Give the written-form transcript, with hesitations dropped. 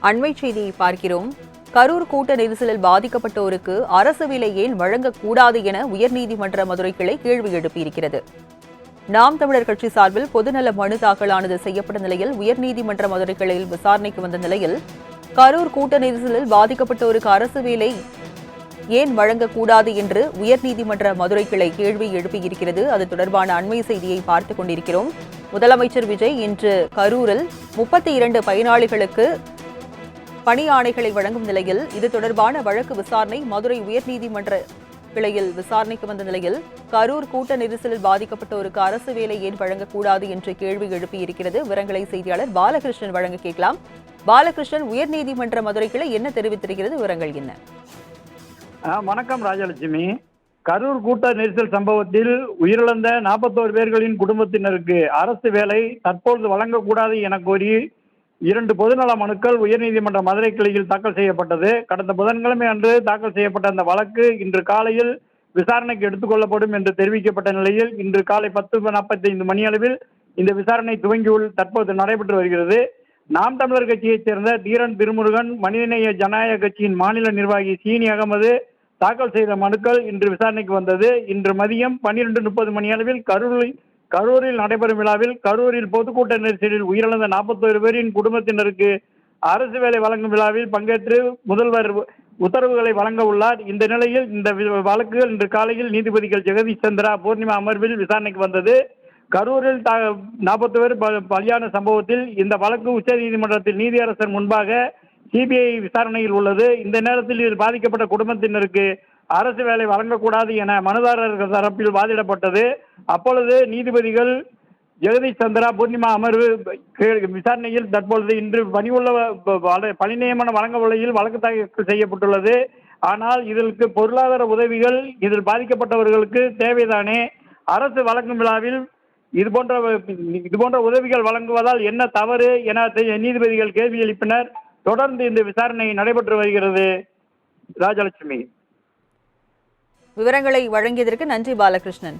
அண்மை செய்தியை பார்க்கிறோம். கரூர் கூட்ட நெரிசலில் பாதிக்கப்பட்டோருக்கு அரசு வேலை ஏன் வழங்கக்கூடாது என உயர்நீதிமன்ற மதுரை கிளை கேள்வி எழுப்பியிருக்கிறது. நாம் தமிழர் கட்சி சார்பில் பொதுநல மனு தாக்கலானது செய்யப்பட்ட நிலையில் உயர்நீதிமன்ற மதுரை கிளையில் விசாரணைக்கு வந்த நிலையில் கரூர் கூட்ட நெரிசலில் பாதிக்கப்பட்டோருக்கு அரசு வேலை ஏன் வழங்கக்கூடாது என்று உயர்நீதிமன்ற மதுரை கிளை கேள்வி எழுப்பியிருக்கிறது. அது தொடர்பான அண்மை செய்தியை பார்த்துக் கொண்டிருக்கிறோம். முதலமைச்சர் விஜய் இன்று கரூரில் 32 பயனாளிகளுக்கு பணி ஆணைகளை வழங்கும் நிலையில் இது தொடர்பான வழக்கு விசாரணை மதுரை உயர்நீதிமன்ற கிளையில் விசாரணைக்கு வந்த நிலையில் கரூர் கூட்ட நெரிசலில் பாதிக்கப்பட்டோருக்கு அரசு வேலை ஏன் வழங்கக்கூடாது என்று கேள்வி எழுப்பியிருக்கிறது. விவரங்களை செய்தியாளர் பாலகிருஷ்ணன் வழங்க கேட்கலாம். பாலகிருஷ்ணன், உயர்நீதிமன்ற மதுரை கிளை என்ன தெரிவித்திருக்கிறது? விவரங்கள் என்ன? வணக்கம் ராஜலட்சுமி. கரூர் கூட்ட நெரிசல் சம்பவத்தில் உயிரிழந்த 41 பேர்களின் குடும்பத்தினருக்கு அரசு வேலை தற்பொழுது வழங்கக்கூடாது என கோரி 2 பொதுநல மனுக்கள் உயர்நீதிமன்ற மதுரை கிளையில் தாக்கல் செய்யப்பட்டது. கடந்த புதன்கிழமை அன்று தாக்கல் செய்யப்பட்ட அந்த வழக்கு இன்று காலையில் விசாரணைக்கு எடுத்துக் கொள்ளப்படும் என்று தெரிவிக்கப்பட்ட நிலையில் இன்று காலை 10:45 மணியளவில் இந்த விசாரணை தற்போது நடைபெற்று வருகிறது. நாம் தமிழர் கட்சியைச் சேர்ந்த தீரன் திருமுருகன், மனிதநேய ஜனநாயக கட்சியின் மாநில நிர்வாகி சீனி அகமது தாக்கல் செய்த மனுக்கள் இன்று விசாரணைக்கு வந்தது. இன்று மதியம் 12:30 மணியளவில் கரூரில் நடைபெறும் விழாவில் கரூரில் பொதுக்கூட்ட நெரிசலில் உயிரிழந்த 41 பேரின் குடும்பத்தினருக்கு அரசு வேலை வழங்கும் விழாவில் பங்கேற்று முதல்வர் உத்தரவுகளை வழங்க உள்ளார். இந்த நிலையில் இந்த வழக்குகள் இன்று காலையில் நீதிபதிகள் ஜெகதீஷ் சந்திரா, பூர்ணிமா அமர்வில் விசாரணைக்கு வந்தது. கரூரில் 40 பேர் பலியான சம்பவத்தில் இந்த வழக்கு உச்சநீதிமன்றத்தில் நீதியரசர் முன்பாக சிபிஐ விசாரணையில் உள்ளது. இந்த நேரத்தில் இதில் பாதிக்கப்பட்ட குடும்பத்தினருக்கு அரசு வேலை வழங்கக்கூடாது என மனுதாரர்கள் தரப்பில் வாதிடப்பட்டது. அப்பொழுது நீதிபதிகள் ஜெகதீஷ் சந்திரா, பூர்ணிமா அமர்வு விசாரணையில் தற்பொழுது இன்று பணி நியமன வழங்க வழியில் வழக்கு தாக்கல் செய்யப்பட்டுள்ளது. ஆனால் இதற்கு பொருளாதார உதவிகள் இதில் பாதிக்கப்பட்டவர்களுக்கு தேவைதானே? அரசு வழங்கும் விழாவில் இதுபோன்ற உதவிகள் வழங்குவதால் என்ன தவறு என நீதிபதிகள் கேள்வி எழுப்பினர். தொடர்ந்து இந்த விசாரணை நடைபெற்று வருகிறது. ராஜலட்சுமி, விவரங்களை வழங்கியதற்கு நன்றி பாலகிருஷ்ணன்.